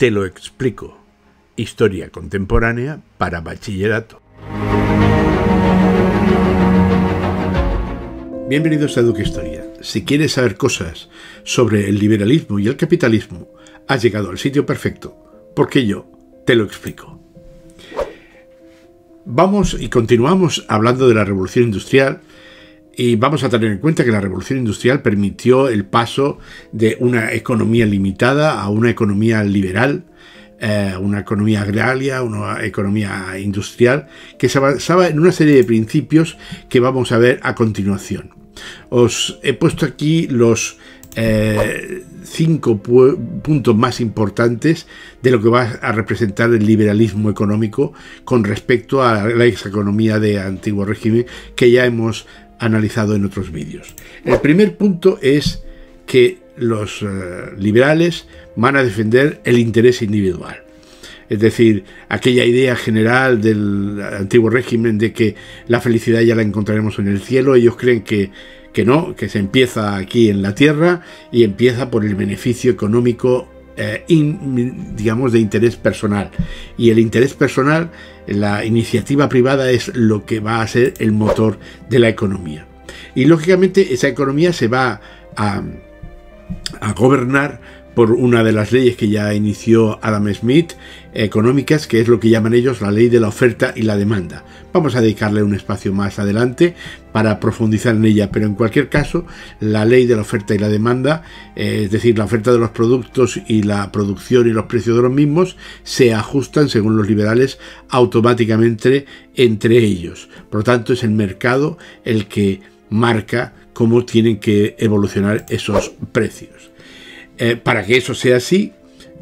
Te lo explico. Historia contemporánea para bachillerato. Bienvenidos a Educa Historia. Si quieres saber cosas sobre el liberalismo y el capitalismo, has llegado al sitio perfecto, porque yo te lo explico. Vamos y continuamos hablando de la Revolución Industrial y vamos a tener en cuenta que la Revolución Industrial permitió el paso de una economía limitada a una economía liberal, una economía agraria, una economía industrial que se basaba en una serie de principios que vamos a ver a continuación. Os he puesto aquí los 5 puntos más importantes de lo que va a representar el liberalismo económico con respecto a la execonomía de antiguo régimen que ya hemos analizado en otros vídeos. El primer punto es que los liberales van a defender el interés individual. Es decir, aquella idea general del antiguo régimen de que la felicidad ya la encontraremos en el cielo, ellos creen que no, que se empieza aquí en la tierra y empieza por el beneficio económico, digamos, de interés personal. Y el interés personal, la iniciativa privada es lo que va a ser el motor de la economía. Y lógicamente esa economía se va a gobernar por una de las leyes que ya inició Adam Smith, económicas, que es lo que llaman ellos la ley de la oferta y la demanda. Vamos a dedicarle un espacio más adelante para profundizar en ella, pero en cualquier caso, la ley de la oferta y la demanda, es decir, la oferta de los productos y la producción y los precios de los mismos, se ajustan, según los liberales, automáticamente entre ellos. Por lo tanto, es el mercado el que marca cómo tienen que evolucionar esos precios. Para que eso sea así,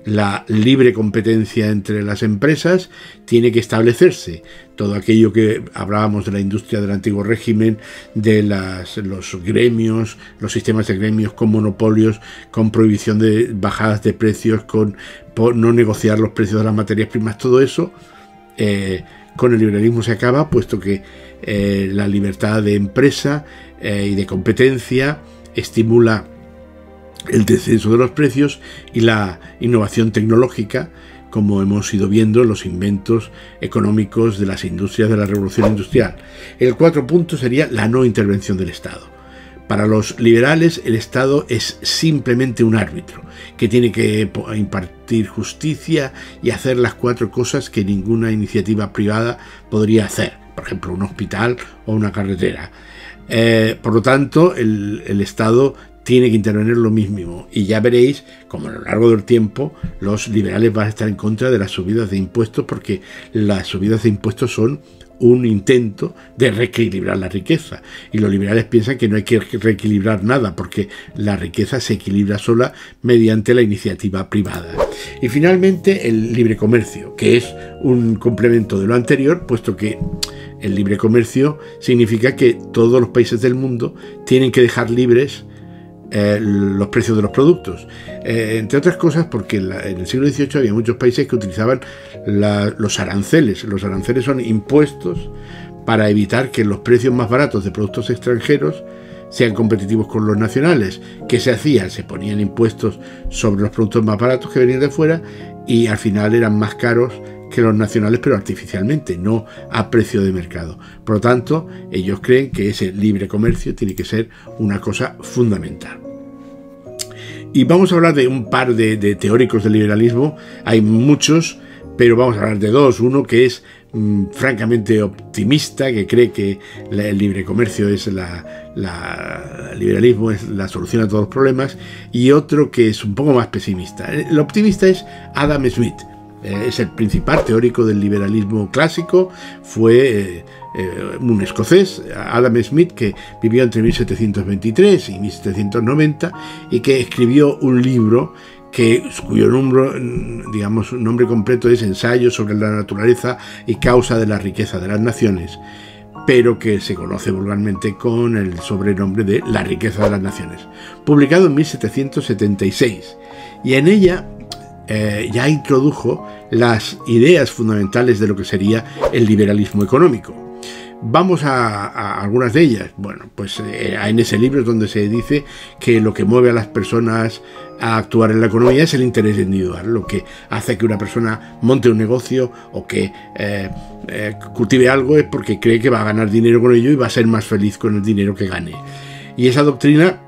la libre competencia entre las empresas tiene que establecerse. Todo aquello que hablábamos de la industria del antiguo régimen, de los gremios, los sistemas de gremios con monopolios, con prohibición de bajadas de precios, por no negociar los precios de las materias primas, todo eso con el liberalismo se acaba, puesto que la libertad de empresa y de competencia estimula el descenso de los precios y la innovación tecnológica, como hemos ido viendo en los inventos económicos de las industrias de la Revolución Industrial. El 4 punto sería la no intervención del Estado. Para los liberales, el Estado es simplemente un árbitro que tiene que impartir justicia y hacer las 4 cosas que ninguna iniciativa privada podría hacer, por ejemplo, un hospital o una carretera. Por lo tanto, el Estado tiene que intervenir lo mismo, y ya veréis como a lo largo del tiempo los liberales van a estar en contra de las subidas de impuestos, porque las subidas de impuestos son un intento de reequilibrar la riqueza, y los liberales piensan que no hay que reequilibrar nada porque la riqueza se equilibra sola mediante la iniciativa privada. Y finalmente el libre comercio, que es un complemento de lo anterior, puesto que el libre comercio significa que todos los países del mundo tienen que dejar libres los precios de los productos, entre otras cosas porque en el siglo XVIII había muchos países que utilizaban los aranceles. Los aranceles son impuestos para evitar que los precios más baratos de productos extranjeros sean competitivos con los nacionales. ¿Qué se hacía? Se ponían impuestos sobre los productos más baratos que venían de fuera y al final eran más caros que los nacionales, pero artificialmente, no a precio de mercado. Por lo tanto, ellos creen que ese libre comercio tiene que ser una cosa fundamental. Y vamos a hablar de un par de teóricos del liberalismo. Hay muchos, pero vamos a hablar de 2. Uno que es francamente optimista, que cree que el libre comercio es el liberalismo es la solución a todos los problemas, y otro que es un poco más pesimista. El optimista es Adam Smith. Es el principal teórico del liberalismo clásico, fue un escocés, Adam Smith, que vivió entre 1723 y 1790 y que escribió un libro cuyo nombre completo es Ensayo sobre la naturaleza y causa de la riqueza de las naciones, pero que se conoce vulgarmente con el sobrenombre de La riqueza de las naciones, publicado en 1776, y en ella ya introdujo las ideas fundamentales de lo que sería el liberalismo económico. Vamos a algunas de ellas. Bueno, pues en ese libro es donde se dice que lo que mueve a las personas a actuar en la economía es el interés individual. Lo que hace que una persona monte un negocio o que cultive algo es porque cree que va a ganar dinero con ello y va a ser más feliz con el dinero que gane. Y esa doctrina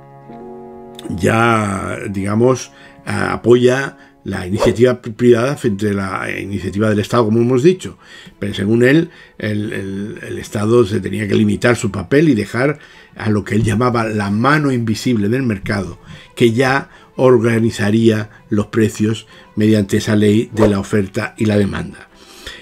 ya, digamos, apoya la iniciativa privada frente a la iniciativa del Estado, como hemos dicho. Pero según él, el Estado se tenía que limitar su papel y dejar a lo que él llamaba la mano invisible del mercado, que ya organizaría los precios mediante esa ley de la oferta y la demanda.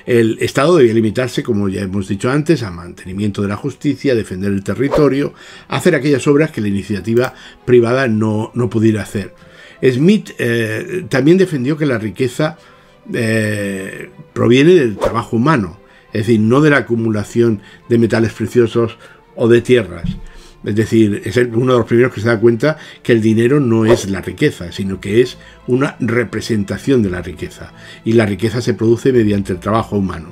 El Estado debía limitarse, como ya hemos dicho antes, a mantenimiento de la justicia, defender el territorio, hacer aquellas obras que la iniciativa privada no pudiera hacer. Smith también defendió que la riqueza proviene del trabajo humano, es decir, no de la acumulación de metales preciosos o de tierras. Es decir, es uno de los primeros que se da cuenta que el dinero no es la riqueza, sino que es una representación de la riqueza. Y la riqueza se produce mediante el trabajo humano.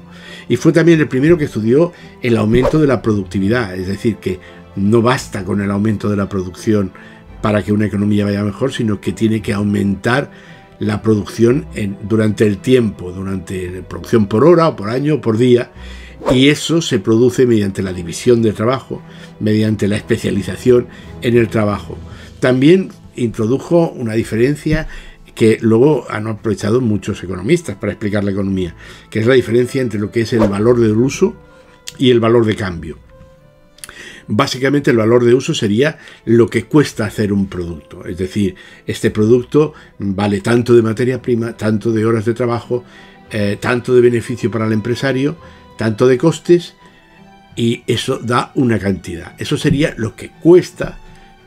Y fue también el primero que estudió el aumento de la productividad, es decir, que no basta con el aumento de la producción para que una economía vaya mejor, sino que tiene que aumentar la producción durante el tiempo, durante la producción por hora, o por año, o por día. Y eso se produce mediante la división del trabajo, mediante la especialización en el trabajo. También introdujo una diferencia que luego han aprovechado muchos economistas para explicar la economía, que es la diferencia entre lo que es el valor del uso y el valor de cambio. Básicamente el valor de uso sería lo que cuesta hacer un producto, es decir, este producto vale tanto de materia prima, tanto de horas de trabajo, tanto de beneficio para el empresario, tanto de costes, y eso da una cantidad. Eso sería lo que cuesta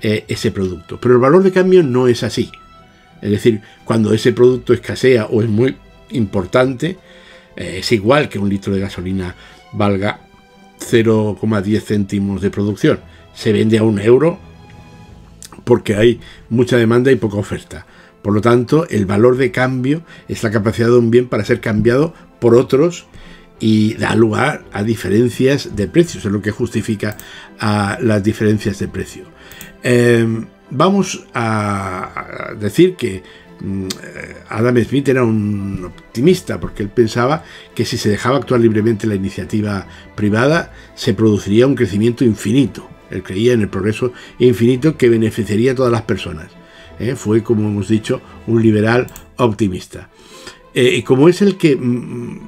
ese producto. Pero el valor de cambio no es así. Es decir, cuando ese producto escasea o es muy importante, es igual que un litro de gasolina valga 0,10 céntimos de producción. Se vende a €1 porque hay mucha demanda y poca oferta. Por lo tanto, el valor de cambio es la capacidad de un bien para ser cambiado por otros y da lugar a diferencias de precios, es lo que justifica las diferencias de precio. Vamos a decir que Adam Smith era un optimista, porque él pensaba que si se dejaba actuar libremente la iniciativa privada se produciría un crecimiento infinito. Él creía en el progreso infinito que beneficiaría a todas las personas. Fue, como hemos dicho, un liberal optimista. Y como es el que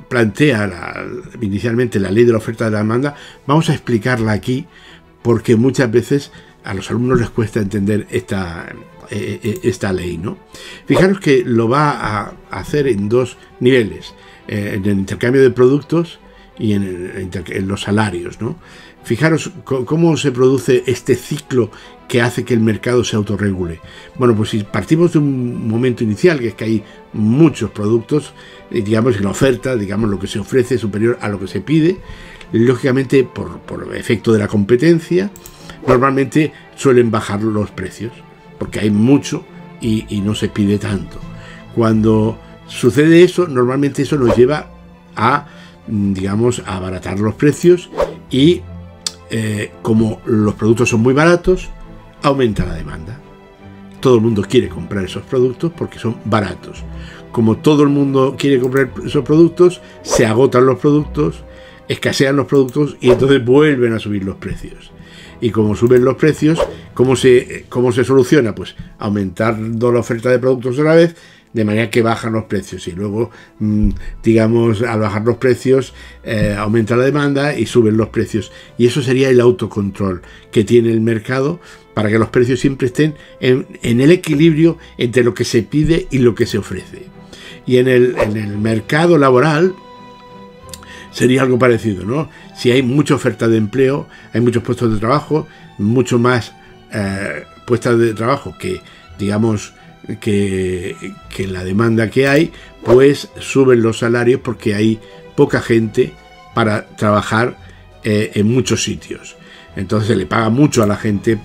plantea inicialmente la ley de la oferta y la demanda, vamos a explicarla aquí, porque muchas veces a los alumnos les cuesta entender esta ley, ¿no? Fijaros que lo va a hacer en dos niveles, en el intercambio de productos y en los salarios, ¿no? Fijaros cómo se produce este ciclo que hace que el mercado se autorregule. Bueno, pues si partimos de un momento inicial, que es que hay muchos productos, digamos que la oferta, digamos lo que se ofrece es superior a lo que se pide, lógicamente por efecto de la competencia, normalmente suelen bajar los precios, porque hay mucho y no se pide tanto. Cuando sucede eso, normalmente eso nos lleva a, digamos, a abaratar los precios y como los productos son muy baratos, aumenta la demanda. Todo el mundo quiere comprar esos productos porque son baratos. Como todo el mundo quiere comprar esos productos, se agotan los productos, escasean los productos y entonces vuelven a subir los precios. Y como suben los precios, ¿cómo se soluciona? Pues aumentando la oferta de productos a la vez, de manera que bajan los precios. Y luego, digamos, al bajar los precios, aumenta la demanda y suben los precios. Y eso sería el autocontrol que tiene el mercado para que los precios siempre estén en el equilibrio entre lo que se pide y lo que se ofrece. Y en el mercado laboral sería algo parecido, ¿no? Si hay mucha oferta de empleo, hay muchos puestos de trabajo, mucho más puestos de trabajo que, digamos, que la demanda que hay, pues suben los salarios porque hay poca gente para trabajar en muchos sitios. Entonces se le paga mucho a la gente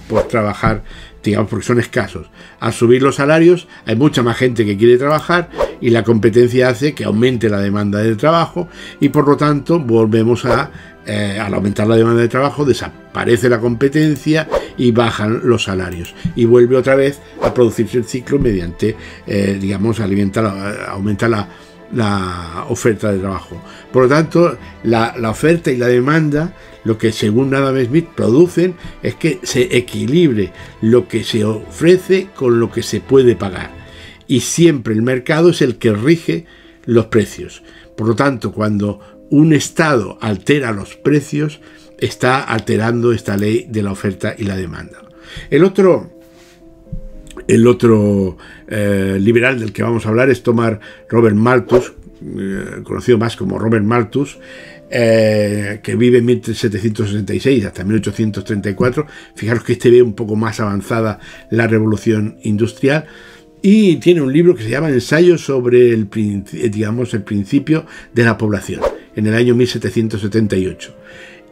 por trabajar, digamos, porque son escasos. Al subir los salarios hay mucha más gente que quiere trabajar y la competencia hace que aumente la demanda de trabajo y por lo tanto volvemos al aumentar la demanda de trabajo desaparece la competencia y bajan los salarios y vuelve otra vez a producirse el ciclo mediante, digamos, aumenta la oferta de trabajo. Por lo tanto, la oferta y la demanda, lo que según Adam Smith producen es que se equilibre lo que se ofrece con lo que se puede pagar. Y siempre el mercado es el que rige los precios. Por lo tanto, cuando un Estado altera los precios, está alterando esta ley de la oferta y la demanda. El otro liberal del que vamos a hablar es Robert Malthus, conocido más como Robert Malthus, que vive en 1766 hasta 1834. Fijaros que ve un poco más avanzada la revolución industrial y tiene un libro que se llama Ensayo sobre el principio de la población, en el año 1778.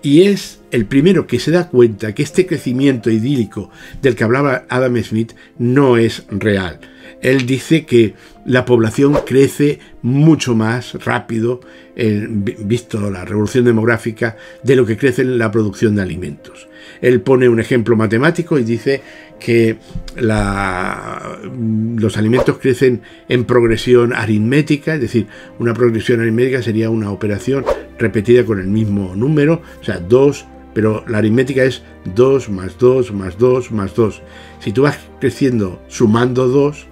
Y es el primero que se da cuenta que este crecimiento idílico del que hablaba Adam Smith no es real. Él dice que la población crece mucho más rápido, visto la revolución demográfica, de lo que crece en la producción de alimentos. Él pone un ejemplo matemático y dice que los alimentos crecen en progresión aritmética, es decir, una progresión aritmética sería una operación repetida con el mismo número, o sea, 2, pero la aritmética es 2 más 2 más 2 más 2. Si tú vas creciendo sumando 2,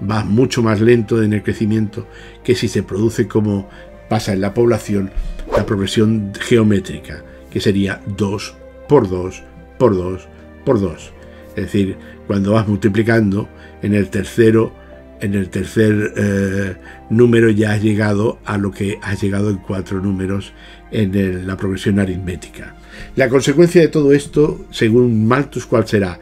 vas mucho más lento en el crecimiento que si se produce como pasa en la población, la progresión geométrica, que sería 2 por 2 por 2 por 2. Es decir, cuando vas multiplicando en el tercer número ya has llegado a lo que has llegado en 4 números en la progresión aritmética. La consecuencia de todo esto, según Malthus, ¿cuál será?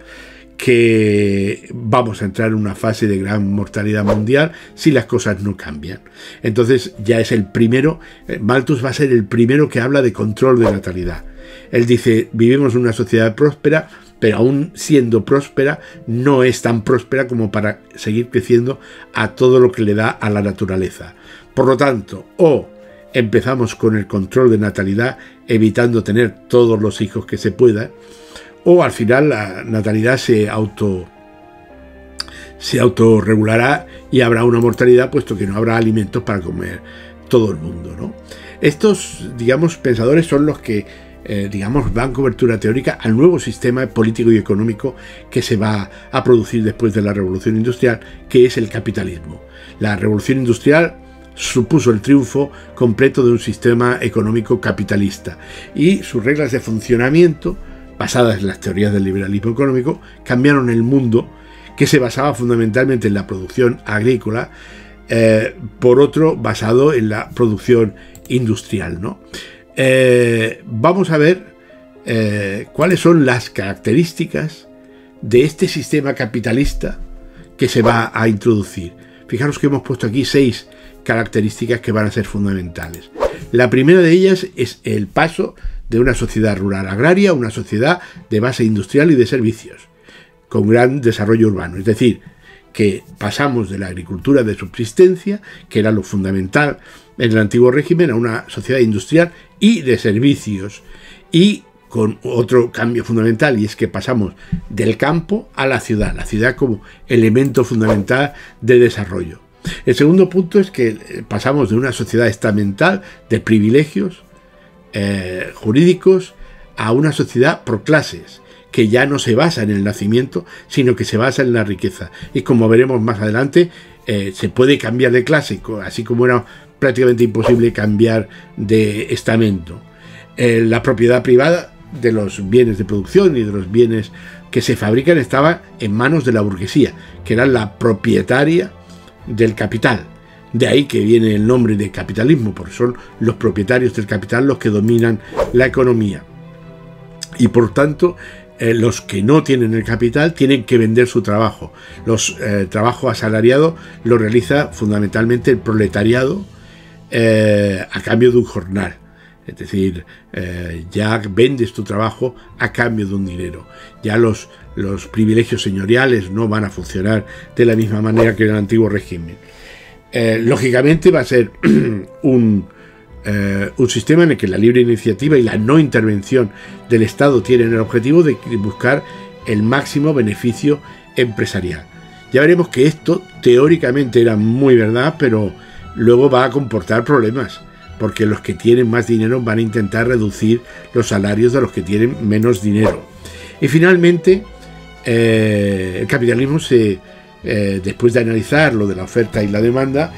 Que vamos a entrar en una fase de gran mortalidad mundial si las cosas no cambian. Entonces ya es el primero, Malthus va a ser el primero que habla de control de natalidad. Él dice, vivimos en una sociedad próspera, pero aún siendo próspera, no es tan próspera como para seguir creciendo a todo lo que le da a la naturaleza. Por lo tanto, o empezamos con el control de natalidad, evitando tener todos los hijos que se puedan, o al final la natalidad se autorregulará y habrá una mortalidad, puesto que no habrá alimentos para comer todo el mundo, ¿no? Estos, digamos, pensadores son los que, dan cobertura teórica al nuevo sistema político y económico que se va a producir después de la revolución industrial, que es el capitalismo. La revolución industrial supuso el triunfo completo de un sistema económico capitalista y sus reglas de funcionamiento, basadas en las teorías del liberalismo económico, cambiaron el mundo, que se basaba fundamentalmente en la producción agrícola, por otro basado en la producción industrial, ¿no? Vamos a ver cuáles son las características de este sistema capitalista que se va a introducir. Fijaros que hemos puesto aquí 6 características que van a ser fundamentales. La primera de ellas es el paso de una sociedad rural agraria a una sociedad de base industrial y de servicios, con gran desarrollo urbano. Es decir, que pasamos de la agricultura de subsistencia, que era lo fundamental en el antiguo régimen, a una sociedad industrial y de servicios, y con otro cambio fundamental, y es que pasamos del campo a la ciudad como elemento fundamental de desarrollo. El segundo punto es que pasamos de una sociedad estamental de privilegios jurídicos a una sociedad por clases, que ya no se basa en el nacimiento, sino que se basa en la riqueza. Y como veremos más adelante, se puede cambiar de clase, así como era prácticamente imposible cambiar de estamento. La propiedad privada de los bienes de producción y de los bienes que se fabrican estaba en manos de la burguesía, que era la propietaria del capital. De ahí que viene el nombre de capitalismo, porque son los propietarios del capital los que dominan la economía. Y por tanto, los que no tienen el capital tienen que vender su trabajo. Trabajo asalariado lo realiza fundamentalmente el proletariado a cambio de un jornal. Es decir, ya vendes tu trabajo a cambio de un dinero. Ya los privilegios señoriales no van a funcionar de la misma manera que en el antiguo régimen. Lógicamente va a ser un sistema en el que la libre iniciativa y la no intervención del Estado tienen el objetivo de buscar el máximo beneficio empresarial. Ya veremos que esto teóricamente era muy verdad, pero luego va a comportar problemas, porque los que tienen más dinero van a intentar reducir los salarios de los que tienen menos dinero. Y finalmente, el capitalismo después de analizar lo de la oferta y la demanda,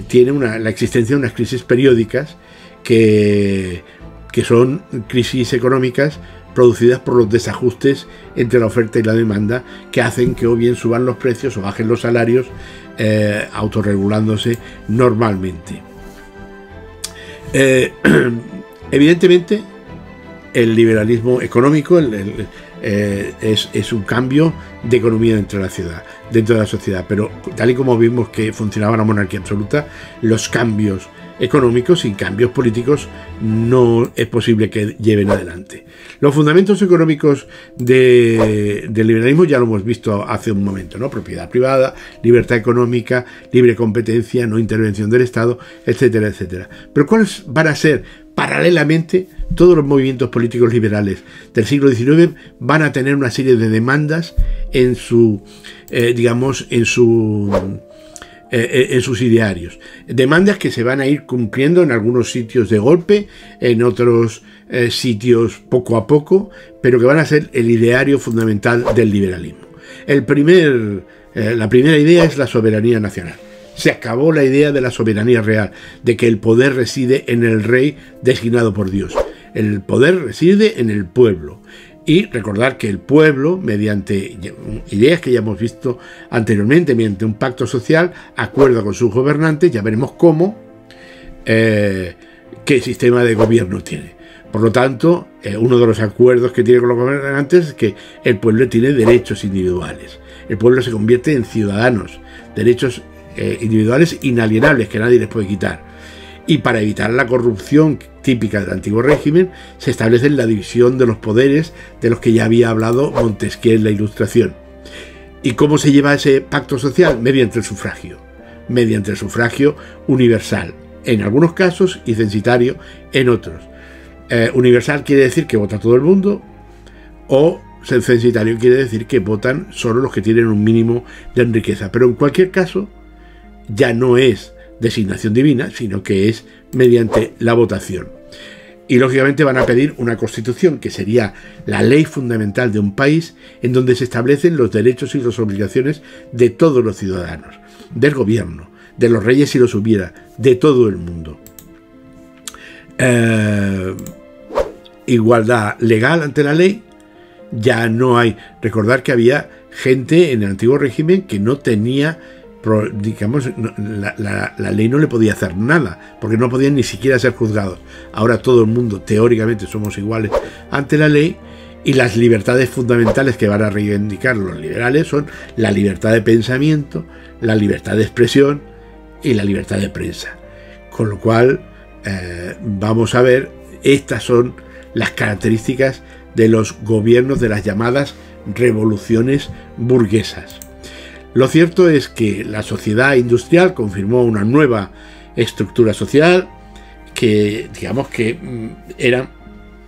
tiene la existencia de unas crisis periódicas que son crisis económicas producidas por los desajustes entre la oferta y la demanda, que hacen que o bien suban los precios o bajen los salarios, autorregulándose normalmente. Evidentemente, el liberalismo económico es un cambio de economía dentro de la sociedad, pero tal y como vimos que funcionaba la monarquía absoluta, los cambios económicos y cambios políticos no es posible que lleven adelante. Los fundamentos económicos del liberalismo ya lo hemos visto hace un momento, ¿no? Propiedad privada, libertad económica, libre competencia, no intervención del Estado, etcétera, etcétera. Pero ¿cuáles van a ser paralelamente todos los movimientos políticos liberales del siglo XIX? Van a tener una serie de demandas en sus idearios. Demandas que se van a ir cumpliendo en algunos sitios de golpe, en otros sitios poco a poco, pero que van a ser el ideario fundamental del liberalismo. La primera idea es la soberanía nacional. Se acabó la idea de la soberanía real, de que el poder reside en el rey designado por Dios. El poder reside en el pueblo. Y recordar que el pueblo, mediante ideas que ya hemos visto anteriormente, mediante un pacto social, acuerda con sus gobernantes, ya veremos cómo, qué sistema de gobierno tiene. Por lo tanto, uno de los acuerdos que tiene con los gobernantes es que el pueblo tiene derechos individuales. El pueblo se convierte en ciudadanos, derechos individuales inalienables que nadie les puede quitar. Y para evitar la corrupción típica del antiguo régimen, se establece la división de los poderes de los que ya había hablado Montesquieu en la Ilustración. ¿Y cómo se lleva ese pacto social? Mediante el sufragio universal, en algunos casos, y censitario en otros. Universal quiere decir que vota todo el mundo, o censitario quiere decir que votan solo los que tienen un mínimo de riqueza. Pero en cualquier caso, ya no es designación divina, sino que es mediante la votación. Y lógicamente van a pedir una constitución, que sería la ley fundamental de un país, en donde se establecen los derechos y las obligaciones de todos los ciudadanos, del gobierno, de los reyes si los hubiera, de todo el mundo. Igualdad legal ante la ley, ya no hay. Recordar que había gente en el antiguo régimen que no tenía, digamos, la ley no le podía hacer nada, porque no podían ni siquiera ser juzgados. Ahora todo el mundo, teóricamente, somos iguales ante la ley, y las libertades fundamentales que van a reivindicar los liberales son la libertad de pensamiento, la libertad de expresión y la libertad de prensa. Con lo cual, vamos a ver, estas son las características de los gobiernos de las llamadas revoluciones burguesas. Lo cierto es que la sociedad industrial confirmó una nueva estructura social que, digamos, que era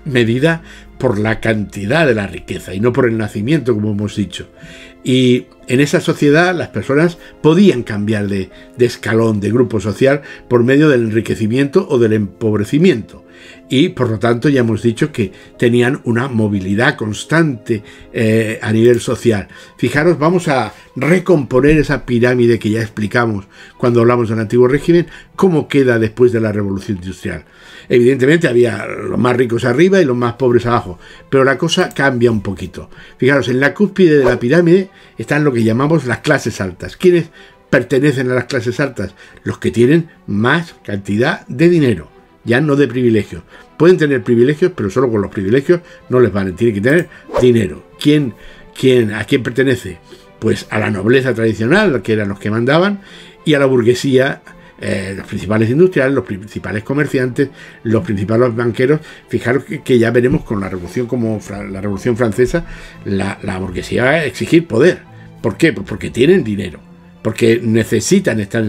medida por la cantidad de la riqueza y no por el nacimiento, como hemos dicho. Y en esa sociedad las personas podían cambiar de escalón, de grupo social, por medio del enriquecimiento o del empobrecimiento. Y por lo tanto ya hemos dicho que tenían una movilidad constante a nivel social. Fijaros, vamos a recomponer esa pirámide que ya explicamos cuando hablamos del antiguo régimen, cómo queda después de la revolución industrial. Evidentemente había los más ricos arriba y los más pobres abajo, pero la cosa cambia un poquito. Fijaros, en la cúspide de la pirámide están lo que llamamos las clases altas. ¿Quiénes pertenecen a las clases altas? Los que tienen más cantidad de dinero, ya no de privilegios. Pueden tener privilegios, pero solo con los privilegios no les valen, tienen que tener dinero. ¿A quién pertenece? Pues a la nobleza tradicional, que eran los que mandaban, y a la burguesía, los principales industriales, los principales comerciantes, los principales banqueros. Fijaros que ya veremos con la revolución, como la Revolución Francesa, la burguesía va a exigir poder. ¿Por qué? Pues porque tienen dinero, porque necesitan estar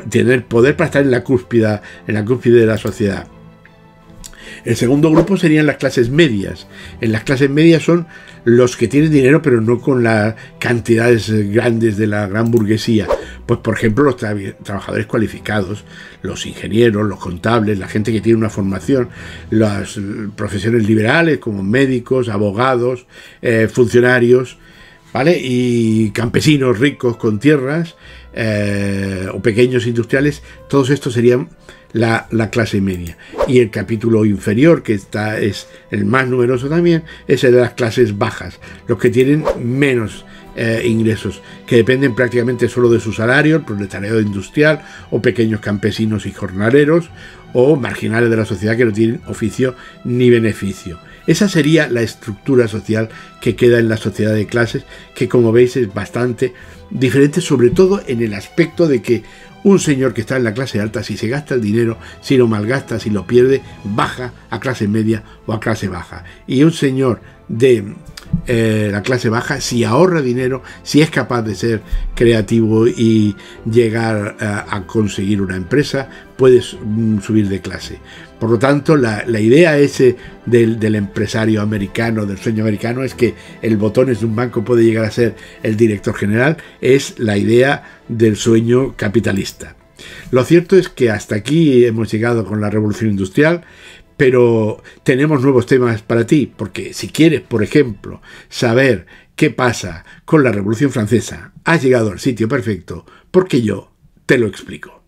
tener poder para estar en la cúspide de la sociedad. El segundo grupo serían las clases medias. En las clases medias son los que tienen dinero, pero no con las cantidades grandes de la gran burguesía. Pues, por ejemplo, los trabajadores cualificados, los ingenieros, los contables, la gente que tiene una formación, las profesiones liberales como médicos, abogados, funcionarios, ¿vale? Y campesinos ricos con tierras, o pequeños industriales. Todos estos serían la clase media. Y el capítulo inferior, que es el más numeroso también, es el de las clases bajas, los que tienen menos ingresos, que dependen prácticamente solo de su salario, el proletariado industrial, o pequeños campesinos y jornaleros, o marginales de la sociedad que no tienen oficio ni beneficio. Esa sería la estructura social que queda en la sociedad de clases, que, como veis, es bastante diferente, sobre todo en el aspecto de que un señor que está en la clase alta, si se gasta el dinero, si lo malgasta, si lo pierde, baja a clase media o a clase baja. Y un señor de la clase baja, si ahorra dinero, si es capaz de ser creativo y llegar a conseguir una empresa, puede subir de clase. Por lo tanto, la idea del empresario americano, del sueño americano, es que el botones de un banco puede llegar a ser el director general. Es la idea del sueño capitalista. Lo cierto es que hasta aquí hemos llegado con la revolución industrial, pero tenemos nuevos temas para ti, porque si quieres, por ejemplo, saber qué pasa con la Revolución Francesa, has llegado al sitio perfecto, porque yo te lo explico.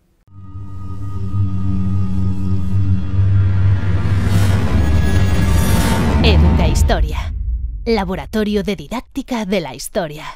Educa Historia, Laboratorio de Didáctica de la Historia.